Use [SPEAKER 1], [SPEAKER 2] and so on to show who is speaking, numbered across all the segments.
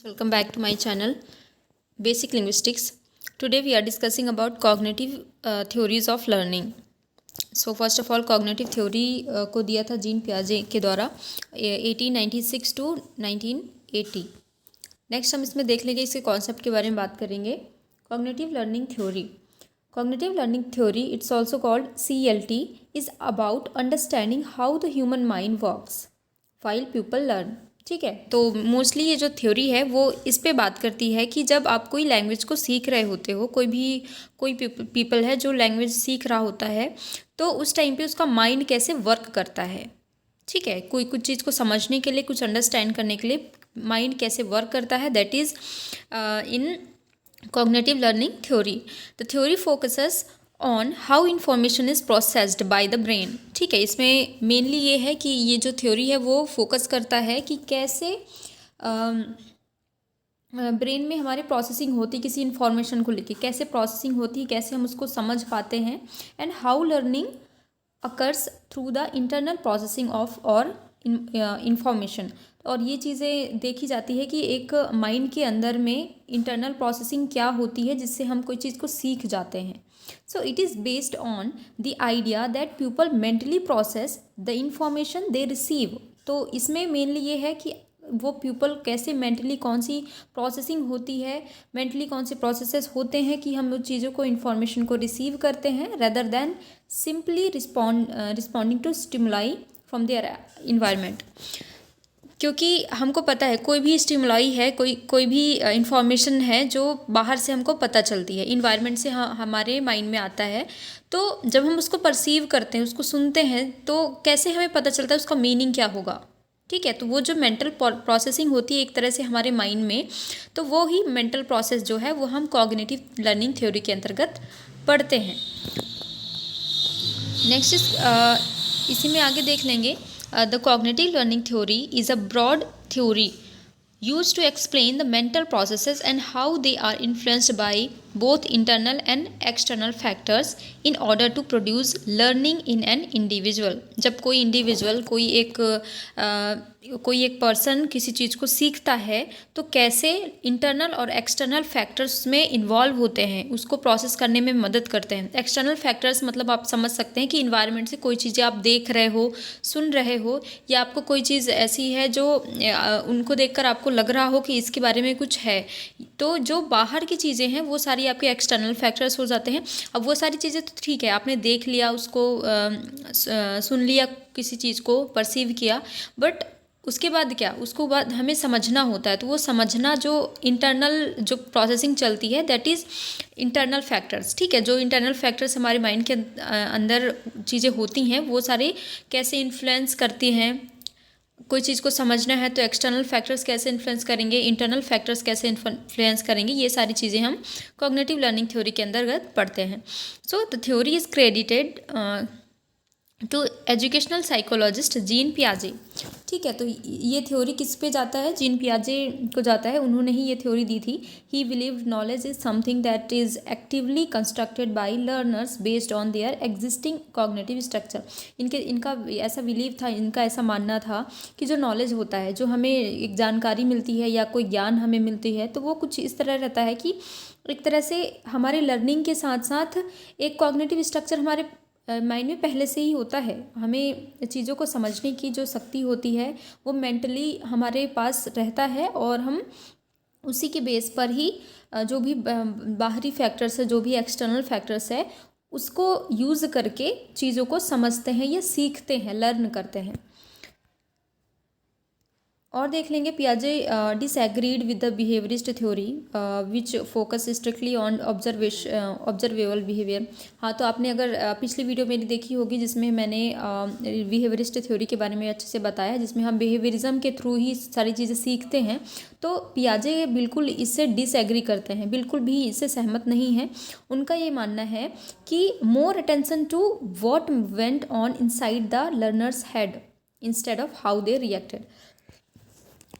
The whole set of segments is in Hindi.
[SPEAKER 1] Welcome back to my channel Basic Linguistics. Today we are discussing about cognitive theories of learning. So first of all cognitive theory को दिया था जीन पियाजे के द्वारा 1896 to 1980. नेक्स्ट हम इसमें देख लेंगे इसके कॉन्सेप्ट के बारे में बात करेंगे. Cognitive learning theory. Cognitive learning theory, it's also called CLT, is about understanding how the human mind works while people learn. ठीक है, तो मोस्टली ये जो थ्योरी है वो इस पे बात करती है कि जब आप कोई लैंग्वेज को सीख रहे होते हो, कोई पीपल है जो लैंग्वेज सीख रहा होता है, तो उस टाइम पे उसका माइंड कैसे वर्क करता है. ठीक है, कोई कुछ चीज़ को समझने के लिए, कुछ अंडरस्टैंड करने के लिए माइंड कैसे वर्क करता है, that is in cognitive learning theory. The theory focuses on how information is processed by the brain. ठीक है, इसमें मेनली ये है कि ये जो थ्योरी है वो फोकस करता है कि कैसे ब्रेन में हमारी प्रोसेसिंग होती है, किसी इन्फॉर्मेशन को लेके कैसे प्रोसेसिंग होती है, कैसे हम उसको समझ पाते हैं, and how learning occurs through the internal processing of और इंफॉर्मेशन. और ये चीज़ें देखी जाती है कि एक माइंड के अंदर में इंटरनल प्रोसेसिंग क्या होती है जिससे हम कोई चीज़ को सीख जाते हैं. सो it is based on the idea that people mentally process the information they receive. तो इसमें मेनली ये है कि वो पीपल कैसे मेंटली कौन सी प्रोसेसिंग होती है, मेंटली कौन से प्रोसेसेस होते हैं कि हम उन चीज़ों को इन्फॉर्मेशन को रिसीव करते हैं rather than simply responding to stimuli from their environment. क्योंकि हमको पता है कोई भी स्टिमुलाई है, कोई भी इंफॉर्मेशन है जो बाहर से हमको पता चलती है, इन्वायरमेंट से हमारे माइंड में आता है. तो जब हम उसको परसीव करते हैं, उसको सुनते हैं, तो कैसे हमें पता चलता है उसका मीनिंग क्या होगा. ठीक है, तो वो जो मेंटल प्रोसेसिंग होती है एक तरह से हमारे माइंड में, तो वो ही मेंटल प्रोसेस जो है वो हम कॉग्निटिव लर्निंग थ्योरी के अंतर्गत पढ़ते हैं. नेक्स्ट इसी में आगे देख लेंगे. The cognitive learning theory is a broad theory used to explain the mental processes and how they are influenced by both internal and external factors in order to produce learning in an individual. जब कोई इंडिविजुअल कोई एक पर्सन किसी चीज़ को सीखता है तो कैसे इंटरनल और एक्सटर्नल फैक्टर्स में इन्वॉल्व होते हैं, उसको प्रोसेस करने में मदद करते हैं. एक्सटर्नल फैक्टर्स मतलब आप समझ सकते हैं कि इन्वायरमेंट से कोई चीज़ें आप देख रहे हो, सुन रहे हो, या आपको कोई चीज़ ऐसी है जो उनको देखकर आपको लग रहा हो कि इसके बारे में कुछ है. तो जो बाहर की चीज़ें हैं वो सारी आपके एक्सटर्नल फैक्टर्स हो जाते हैं. अब वो सारी चीज़ें तो ठीक है, आपने देख लिया, उसको सुन लिया, किसी चीज़ को परसीव किया, बट उसके बाद क्या, उसको बाद हमें समझना होता है. तो वो समझना जो इंटरनल जो प्रोसेसिंग चलती है दैट इज़ इंटरनल फैक्टर्स. ठीक है, जो इंटरनल फैक्टर्स हमारे माइंड के अंदर चीज़ें होती हैं वो सारे कैसे इन्फ्लुएंस करती हैं. कोई चीज़ को समझना है तो एक्सटर्नल फैक्टर्स कैसे इन्फ्लुएंस करेंगे, इंटरनल फैक्टर्स कैसे इन्फ्लुएंस करेंगे, ये सारी चीज़ें हम कॉग्निटिव लर्निंग थ्योरी के अंतर्गत पढ़ते हैं. So the theory is credited to educational psychologist Jean पियाजे. ठीक है, तो ये थ्योरी किस पे जाता है, जीन पियाजे को जाता है. उन्होंने ही ये थ्योरी दी थी. ही believed knowledge is something that is actively constructed by learners based on their existing cognitive structure. इनका ऐसा बिलीव था, इनका ऐसा मानना था कि जो नॉलेज होता है, जो हमें एक जानकारी मिलती है या कोई ज्ञान हमें मिलती है, तो वो कुछ इस तरह रहता है कि एक तरह से हमारे लर्निंग के साथ साथ एक कॉग्निटिव स्ट्रक्चर हमारे माइंड में पहले से ही होता है. हमें चीज़ों को समझने की जो शक्ति होती है वो मेंटली हमारे पास रहता है, और हम उसी के बेस पर ही जो भी बाहरी फैक्टर्स है, जो भी एक्सटर्नल फैक्टर्स है, उसको यूज़ करके चीज़ों को समझते हैं या सीखते हैं, लर्न करते हैं. और देख लेंगे पियाजे disagreed with the behaviourist theory which focus strictly on observable behaviour. हाँ, तो आपने अगर पिछली वीडियो मेरी देखी होगी जिसमें मैंने बिहेवियरिस्ट थ्योरी के बारे में अच्छे से बताया, जिसमें हम बिहेवियरिज्म के थ्रू ही सारी चीज़ें सीखते हैं. तो पियाजे बिल्कुल इससे डिसएग्री करते हैं, बिल्कुल भी इससे सहमत नहीं है. उनका ये मानना है कि more attention to what went on inside the learners head instead of how they reacted.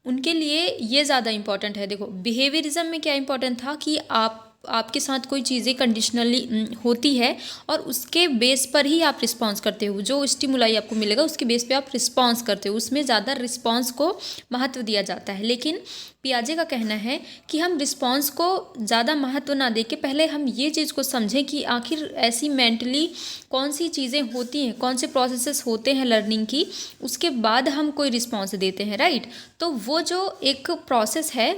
[SPEAKER 1] उनके लिए ये ज़्यादा इम्पॉर्टेंट है. देखो, बिहेवियरिज्म में क्या इम्पॉर्टेंट था कि आप आपके साथ कोई चीज़ें कंडीशनली होती है और उसके बेस पर ही आप रिस्पॉन्स करते हो, जो स्टिमुलाई आपको मिलेगा उसके बेस पे आप रिस्पॉन्स करते हो, उसमें ज़्यादा रिस्पॉन्स को महत्व दिया जाता है। लेकिन पियाजे का कहना है कि हम रिस्पॉन्स को ज़्यादा महत्व ना दे के पहले हम ये चीज़ को समझें कि आखिर ऐसी मेंटली कौन सी चीज़ें होती हैं, कौन से प्रोसेसेस होते हैं लर्निंग की, उसके बाद हम कोई रिस्पॉन्स देते हैं, राइट। तो वो जो एक प्रोसेस है,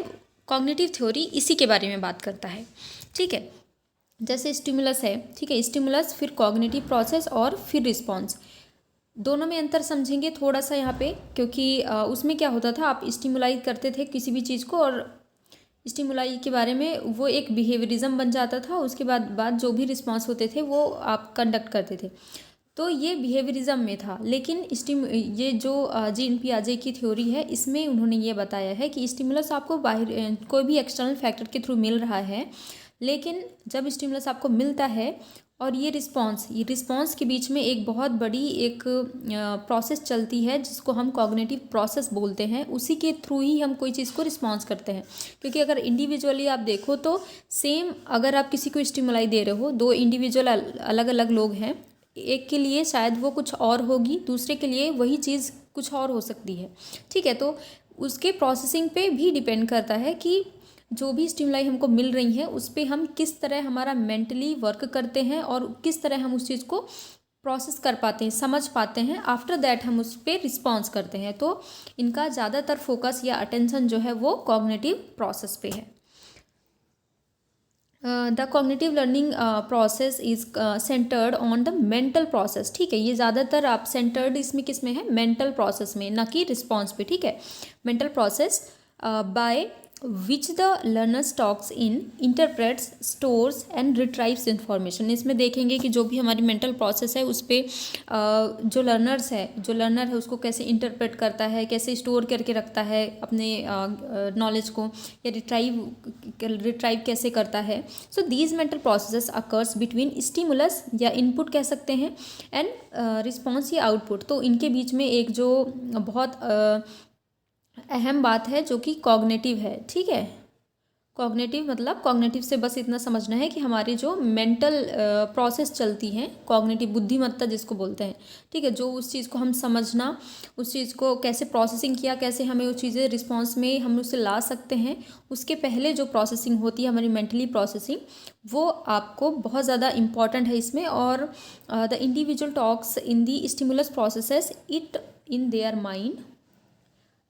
[SPEAKER 1] कॉग्निटिव थ्योरी इसी के बारे में बात करता है, ठीक है। जैसे स्टिमुलस है, ठीक है, स्टिमुलस फिर कॉग्निटिव प्रोसेस और फिर रिस्पॉन्स, दोनों में अंतर समझेंगे थोड़ा सा यहाँ पे, क्योंकि उसमें क्या होता था, आप स्टिमुलाई करते थे किसी भी चीज़ को और स्टिमुलाई के बारे में वो एक बिहेवियरिज्म बन जाता था, उसके बाद जो भी रिस्पॉन्स होते थे वो आप कंडक्ट करते थे, तो ये बिहेवियरिज्म में था। लेकिन ये जो जीन पियाजे की थ्योरी है, इसमें उन्होंने ये बताया है कि स्टिमुलस आपको बाहर कोई भी एक्सटर्नल फैक्टर के थ्रू मिल रहा है, लेकिन जब स्टिमुलस आपको मिलता है और ये रिस्पॉन्स के बीच में एक बहुत बड़ी एक प्रोसेस चलती है जिसको हम कॉग्निटिव प्रोसेस बोलते हैं, उसी के थ्रू ही हम कोई चीज़ को रिस्पॉन्स करते हैं। क्योंकि अगर इंडिविजुअली आप देखो तो सेम, अगर आप किसी को स्टिमुलाई दे रहे हो, दो इंडिविजुअल अलग अलग लोग हैं, एक के लिए शायद वो कुछ और होगी, दूसरे के लिए वही चीज़ कुछ और हो सकती है, ठीक है। तो उसके प्रोसेसिंग पे भी डिपेंड करता है कि जो भी स्टिमुलाई हमको मिल रही है उस पर हम किस तरह हमारा मेंटली वर्क करते हैं और किस तरह हम उस चीज़ को प्रोसेस कर पाते हैं, समझ पाते हैं, आफ्टर दैट हम उस पर रिस्पॉन्स करते हैं। तो इनका ज़्यादातर फोकस या अटेंशन जो है वो कॉग्निटिव प्रोसेस पे है। The cognitive learning process is centred on the mental process, ठीक है। ये ज़्यादातर आप सेंटर्ड इसमें किस में है, मेंटल प्रोसेस में, ना कि रिस्पॉन्स पे, ठीक है। Mental process by which the learner stocks in, interprets, stores and रिट्राइव्स information. इसमें देखेंगे कि जो भी हमारी मेंटल प्रोसेस है उस पर जो लर्नर है उसको कैसे इंटरप्रेट करता है, कैसे स्टोर करके रखता है अपने नॉलेज को, या रिट्राइव कैसे करता है। So these mental processes occurs between stimulus या इनपुट कह सकते हैं एंड रिस्पॉन्स या आउटपुट। तो इनके बीच में एक जो बहुत अहम बात है जो कि कॉग्निटिव है, ठीक है। कॉग्निटिव मतलब कॉग्निटिव से बस इतना समझना है कि हमारी जो मेंटल प्रोसेस चलती हैं, कॉग्निटिव बुद्धिमत्ता जिसको बोलते हैं, ठीक है, जो उस चीज़ को हम समझना, उस चीज़ को कैसे प्रोसेसिंग किया, कैसे हमें उस चीज़ें रिस्पॉन्स में हम उसे ला सकते हैं, उसके पहले जो प्रोसेसिंग होती है हमारी मेंटली प्रोसेसिंग, वो आपको बहुत ज़्यादा इंपॉर्टेंट है इसमें। और the individual talks in the stimulus processes it in their mind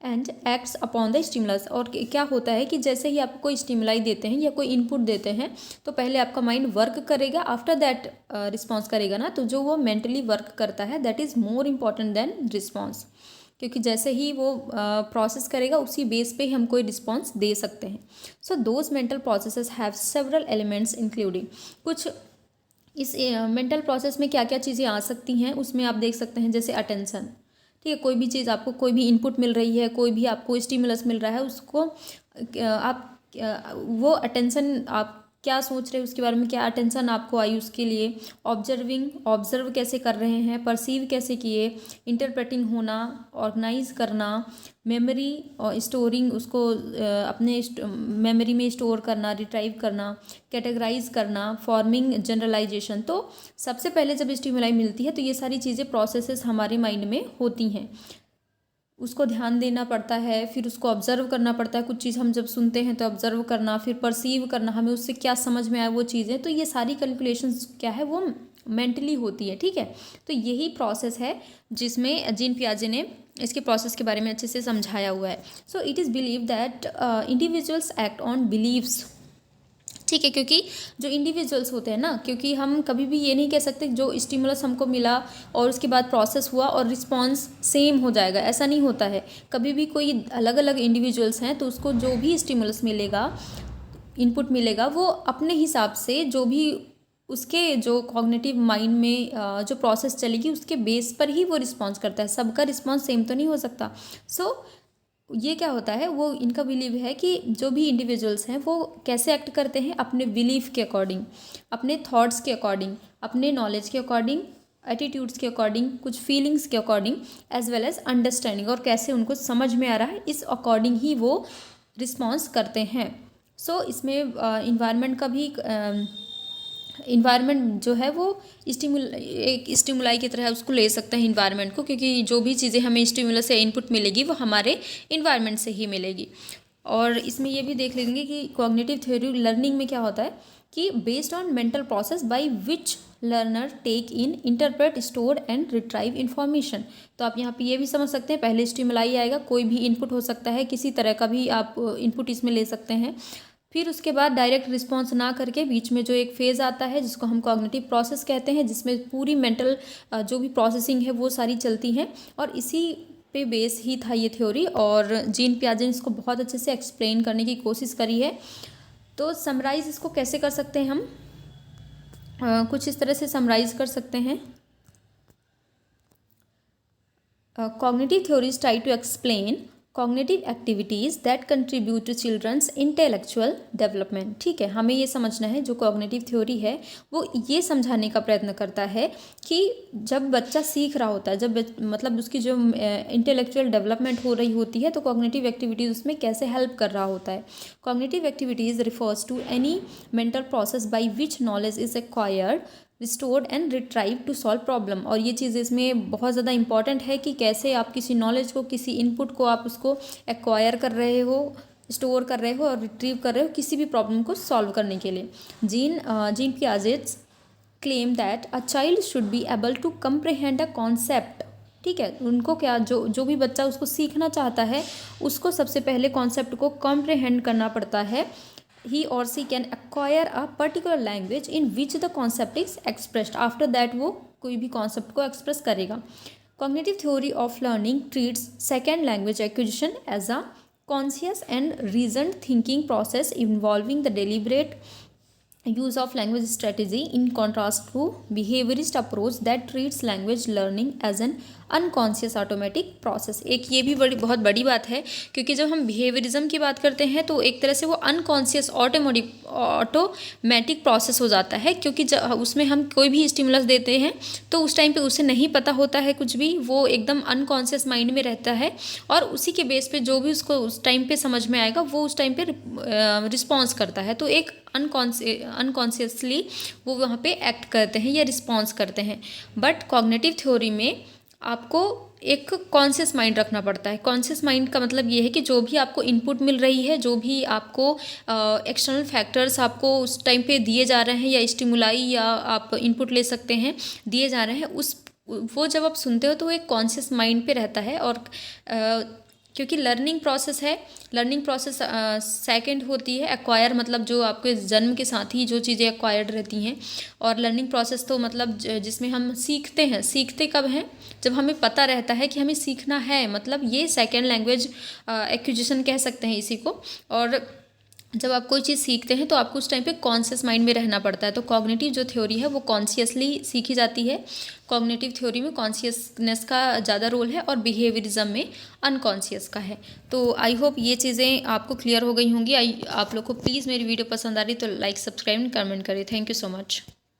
[SPEAKER 1] and acts upon the stimulus. और क्या होता है कि जैसे ही आपको कोई स्टिमुलाई देते हैं या कोई इनपुट देते हैं तो पहले आपका माइंड वर्क करेगा, आफ्टर दैट रिस्पॉन्स करेगा ना। तो जो वो मेंटली वर्क करता है that is more important than response, क्योंकि जैसे ही वो प्रोसेस करेगा उसी बेस पे हम कोई रिस्पॉन्स दे सकते हैं। So those mental processes have several elements including, कुछ इस मेंटल प्रोसेस में क्या क्या चीज़ें आ सकती हैं उसमें आप देख सकते हैं, जैसे अटेंशन, ठीक है। कोई भी चीज़ आपको, कोई भी इनपुट मिल रही है, कोई भी आपको स्टिमुलस मिल रहा है, उसको आप वो अटेंशन, आप क्या सोच रहे हैं उसके बारे में, क्या अटेंशन आपको आई उसके लिए। ऑब्जर्व कैसे कर रहे हैं, परसीव कैसे किए, इंटरप्रेटिंग होना, ऑर्गेनाइज करना, मेमोरी और स्टोरिंग, उसको अपने मेमोरी में स्टोर करना, रिट्राइव करना, कैटेगराइज करना, फॉर्मिंग जनरलाइजेशन। तो सबसे पहले जब स्टिमुलाई मिलती है तो ये सारी चीज़ें प्रोसेसेस हमारे माइंड में होती हैं, उसको ध्यान देना पड़ता है, फिर उसको ऑब्जर्व करना पड़ता है। कुछ चीज़ हम जब सुनते हैं तो ऑब्जर्व करना, फिर परसीव करना, हमें उससे क्या समझ में आए वो चीज़ें। तो ये सारी कैलकुलेशंस क्या है वो मेंटली होती है, ठीक है। तो यही प्रोसेस है जिसमें जीन पियाजे ने इसके प्रोसेस के बारे में अच्छे से समझाया हुआ है। So it is believe that individuals act on beliefs, ठीक है। क्योंकि जो इंडिविजुअल्स होते हैं ना, क्योंकि हम कभी भी ये नहीं कह सकते जो स्टिमुलस हमको मिला और उसके बाद प्रोसेस हुआ और रिस्पॉन्स सेम हो जाएगा, ऐसा नहीं होता है। कभी भी कोई अलग अलग इंडिविजुअल्स हैं तो उसको जो भी स्टिमुलस मिलेगा, इनपुट मिलेगा, वो अपने हिसाब से जो भी उसके जो कॉग्निटिव माइंड में जो प्रोसेस चलेगी उसके बेस पर ही वो रिस्पॉन्स करता है। सबका रिस्पॉन्स सेम तो नहीं हो सकता। सो ये क्या होता है, वो इनका बिलीव है कि जो भी इंडिविजुअल्स हैं वो कैसे एक्ट करते हैं अपने बिलीफ के अकॉर्डिंग, अपने थॉट्स के अकॉर्डिंग, अपने नॉलेज के अकॉर्डिंग, एटीट्यूड्स के अकॉर्डिंग, कुछ फीलिंग्स के according, as well as understanding, और कैसे उनको समझ में आ रहा है, इस अकॉर्डिंग ही वो रिस्पॉन्स करते हैं। सो इसमें इन्वायरमेंट का भी इन्वायरमेंट जो है वो एक स्टिमुलाई की तरह उसको ले सकते हैं इन्वायरमेंट को, क्योंकि जो भी चीज़ें हमें स्टिमुलस से इनपुट मिलेगी वो हमारे इन्वायरमेंट से ही मिलेगी। और इसमें ये भी देख लेंगे कि कॉग्निटिव थ्योरी लर्निंग में क्या होता है कि based on mental process by which learner take in, interpret, store and retrieve information. तो आप यहाँ पे ये भी समझ सकते हैं, पहले स्टिमुलाई आएगा, कोई भी इनपुट हो सकता है, किसी तरह का भी आप इनपुट इसमें ले सकते हैं। फिर उसके बाद डायरेक्ट रिस्पॉन्स ना करके बीच में जो एक फेज़ आता है जिसको हम कॉग्निटिव प्रोसेस कहते हैं, जिसमें पूरी मेंटल जो भी प्रोसेसिंग है वो सारी चलती हैं। और इसी पे बेस ही था ये थ्योरी, और जीन पियाजे ने इसको बहुत अच्छे से एक्सप्लेन करने की कोशिश करी है। तो समराइज़ इसको कैसे कर सकते हैं हम, कुछ इस तरह से समराइज़ कर सकते हैं। Cognitive theories try to explain cognitive activities that contribute to children's intellectual development. ठीक है, हमें ये समझना है जो कॉग्निटिव थ्योरी है वो ये समझाने का प्रयत्न करता है कि जब बच्चा सीख रहा होता है, जब मतलब उसकी जो इंटेलेक्चुअल डेवलपमेंट हो रही होती है, तो कॉग्निटिव एक्टिविटीज़ उसमें कैसे हेल्प कर रहा होता है। Cognitive activities refers to any mental process by which knowledge is acquired, restored and retrieve to solve problem. और ये चीज़ इसमें बहुत ज़्यादा इंपॉर्टेंट है कि कैसे आप किसी नॉलेज को, किसी इनपुट को आप उसको एक्वायर कर रहे हो, स्टोर कर रहे हो और रिट्रीव कर रहे हो किसी भी प्रॉब्लम को सॉल्व करने के लिए। Jean Piaget's claim that a child should be able to comprehend a concept. ठीक है, उनको क्या, जो भी बच्चा उसको सीखना चाहता है उसको सबसे पहले कॉन्सेप्ट को कॉम्प्रिहेंड करना पड़ता है। he or she can acquire a particular language in which the concept is expressed. After that वो कोई भी concept को express करेगा। Cognitive theory of learning treats second language acquisition as a conscious and reasoned thinking process involving the deliberate use of language strategy, in contrast to behaviorist approach that treats language learning as an unconscious automatic process. एक ये भी बहुत बड़ी बात है, क्योंकि जब हम बिहेवियरिज्म की बात करते हैं तो एक तरह से वो अनकॉन्शियस ऑटोमेटिक प्रोसेस हो जाता है, क्योंकि उसमें हम कोई भी स्टिमुलस देते हैं तो उस टाइम पे उसे नहीं पता होता है कुछ भी, वो एकदम अनकॉन्शियस माइंड में रहता है और उसी के बेस पे जो भी उसको उस टाइम पे समझ में आएगा वो उस टाइम पे रिस्पॉन्स करता है। तो एक अनकॉन्शियसली वो वहाँ पे एक्ट करते हैं या रिस्पॉन्स करते हैं। बट कॉग्निटिव थ्योरी में आपको एक कॉन्शियस माइंड रखना पड़ता है। कॉन्शियस माइंड का मतलब ये है कि जो भी आपको इनपुट मिल रही है, जो भी आपको एक्सटर्नल फैक्टर्स आपको उस टाइम पे दिए जा रहे हैं, या स्टिमुलाई या आप इनपुट ले सकते हैं दिए जा रहे हैं, वो जब आप सुनते हो तो वो एक कॉन्शियस माइंड पे रहता है। और क्योंकि लर्निंग प्रोसेस है, लर्निंग प्रोसेस सेकंड होती है। एक्वायर मतलब जो आपके जन्म के साथ ही जो चीज़ें एक्वायर्ड रहती हैं, और लर्निंग प्रोसेस तो मतलब जिसमें हम सीखते हैं। सीखते कब हैं? जब हमें पता रहता है कि हमें सीखना है, मतलब ये सेकंड लैंग्वेज एक्विजिशन कह सकते हैं इसी को। और जब आप कोई चीज़ सीखते हैं तो आपको उस टाइम पे कॉन्शियस माइंड में रहना पड़ता है। तो कॉग्निटिव जो थ्योरी है वो कॉन्शियसली सीखी जाती है। कॉग्निटिव थ्योरी में कॉन्शियसनेस का ज़्यादा रोल है और बिहेवियरिज्म में अनकॉन्शियस का है। तो आई होप ये चीज़ें आपको क्लियर हो गई होंगी। आप लोग को प्लीज़ मेरी वीडियो पसंद आ रही तो लाइक, सब्सक्राइब एंड कमेंट करें। Thank you so much.